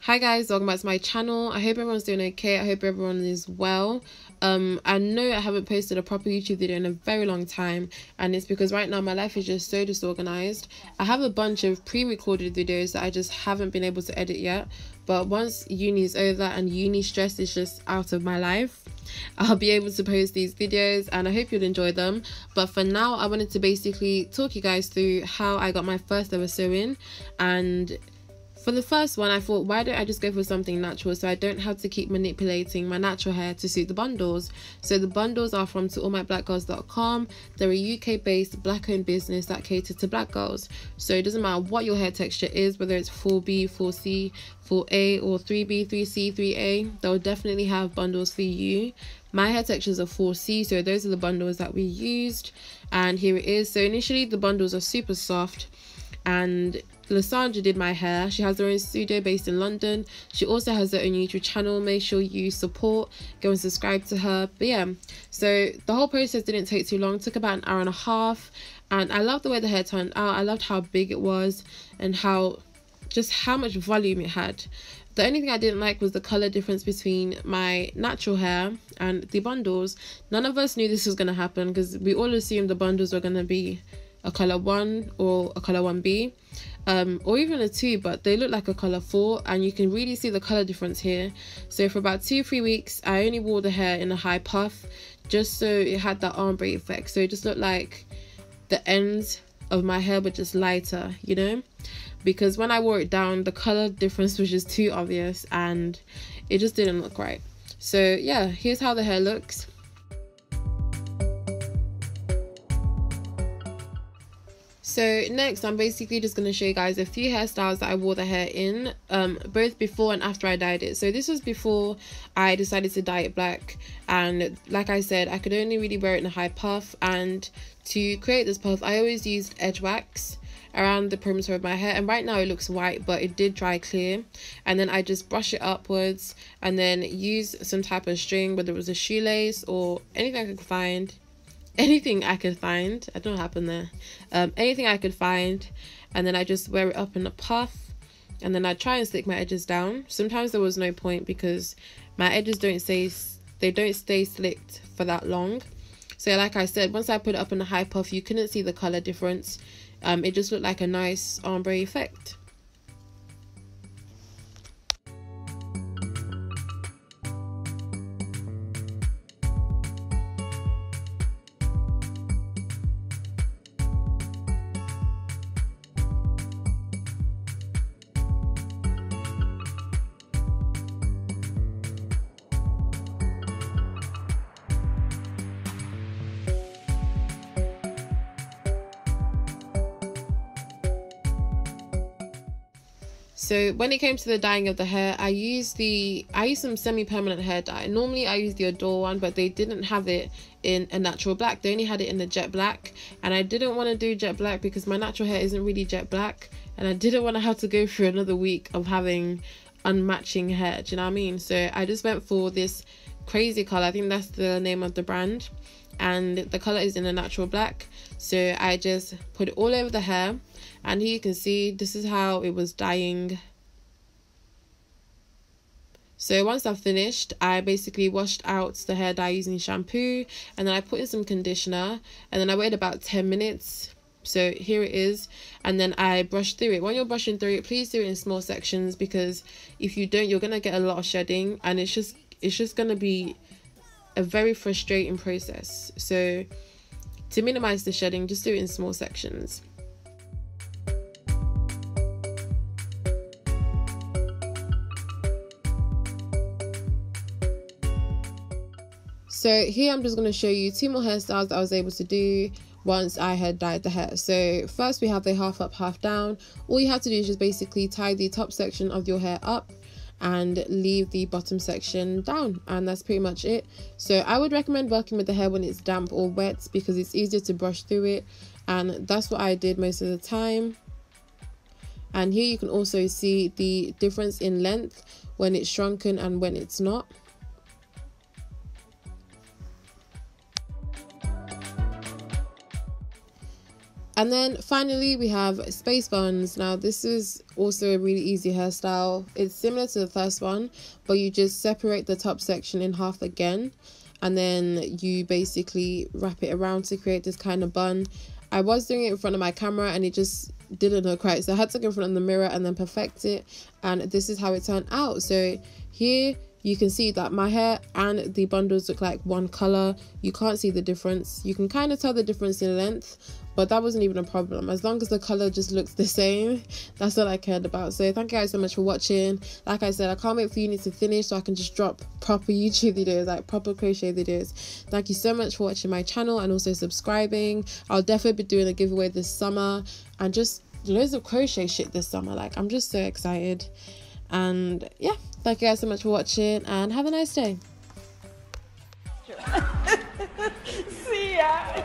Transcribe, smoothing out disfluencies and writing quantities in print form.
Hi guys, welcome back to my channel. I hope everyone's doing okay. I hope everyone is well. I know I haven't posted a proper YouTube video in a very long time, and it's because right now my life is just so disorganized. I have a bunch of pre-recorded videos that I just haven't been able to edit yet, but once uni is over and uni stress is just out of my life, I'll be able to post these videos and I hope you'll enjoy them. But for now, I wanted to basically talk you guys through how I got my first ever sew-in. And for the first one, I thought, why don't I just go for something natural so I don't have to keep manipulating my natural hair to suit the bundles. So the bundles are from ToAllMyBlackGirls.com. They're a UK-based black-owned business that caters to black girls. So it doesn't matter what your hair texture is, whether it's 4B, 4C, 4A, or 3B, 3C, 3A, they'll definitely have bundles for you. My hair textures are 4C, so those are the bundles that we used. And here it is. So initially, the bundles are super soft, and Lysandra did my hair. She has her own studio based in London. She also has her own YouTube channel. Make sure you support, go and subscribe to her. But yeah, so the whole process didn't take too long. It took about an hour and a half, and I loved the way the hair turned out. I loved how big it was and how much volume it had. The only thing I didn't like was the color difference between my natural hair and the bundles. None of us knew this was going to happen because we all assumed the bundles were going to be a color 1 or a color 1B, or even a 2, but they look like a color 4, and you can really see the color difference here. So for about 2-3 weeks I only wore the hair in a high puff just so it had that ombre effect, so it just looked like the ends of my hair were just lighter, you know, because when I wore it down the color difference was just too obvious and it just didn't look right. So yeah, here's how the hair looks. So next, I'm basically just going to show you guys a few hairstyles that I wore the hair in, both before and after I dyed it. So this was before I decided to dye it black, and like I said, I could only really wear it in a high puff, and to create this puff I always used edge wax around the perimeter of my hair, and right now it looks white but it did dry clear, and then I just brush it upwards and then use some type of string, whether it was a shoelace or anything I could find. I don't know what happened there. Anything I could find, and then I just wear it up in a puff, and then I try and stick my edges down. Sometimes there was no point because my edges don't stay slicked for that long. So like I said, once I put it up in a high puff, you couldn't see the color difference. It just looked like a nice ombre effect. So when it came to the dyeing of the hair, I used some semi-permanent hair dye. Normally I use the Adore one, but they didn't have it in a natural black. They only had it in the jet black, and I didn't want to do jet black because my natural hair isn't really jet black, and I didn't want to have to go through another week of having unmatching hair. Do you know what I mean? So I just went for this crazy color. I think that's the name of the brand, and the color is in a natural black. So I just put it all over the hair, and here you can see this is how it was dyeing. So once I've finished, I basically washed out the hair dye using shampoo, and then I put in some conditioner, and then I waited about 10 minutes. So here it is, and then I brushed through it. When you're brushing through it, please do it in small sections, because if you don't, you're gonna get a lot of shedding, and it's just gonna be a very frustrating process. So to minimize the shedding, just do it in small sections. So here I'm just going to show you 2 more hairstyles that I was able to do once I had dyed the hair. So first we have the half up, half down. All you have to do is just basically tie the top section of your hair up and leave the bottom section down, and that's pretty much it. So I would recommend working with the hair when it's damp or wet because it's easier to brush through it, and that's what I did most of the time. And here you can also see the difference in length when it's shrunken and when it's not. And then finally we have space buns. Now this is also a really easy hairstyle. It's similar to the first one, but you just separate the top section in half again, and then you basically wrap it around to create this kind of bun. I was doing it in front of my camera and it just didn't look right, so I had to go in front of the mirror and then perfect it, and this is how it turned out. So here you can see that my hair and the bundles look like one color. You can't see the difference. You can kind of tell the difference in length, but that wasn't even a problem. As long as the color just looks the same, that's all I cared about. So thank you guys so much for watching. Like I said, I can't wait for uni to finish so I can just drop proper YouTube videos, like proper crochet videos. Thank you so much for watching my channel and also subscribing. I'll definitely be doing a giveaway this summer and just loads of crochet shit this summer. Like, I'm just so excited. And yeah, thank you guys so much for watching and have a nice day. See ya.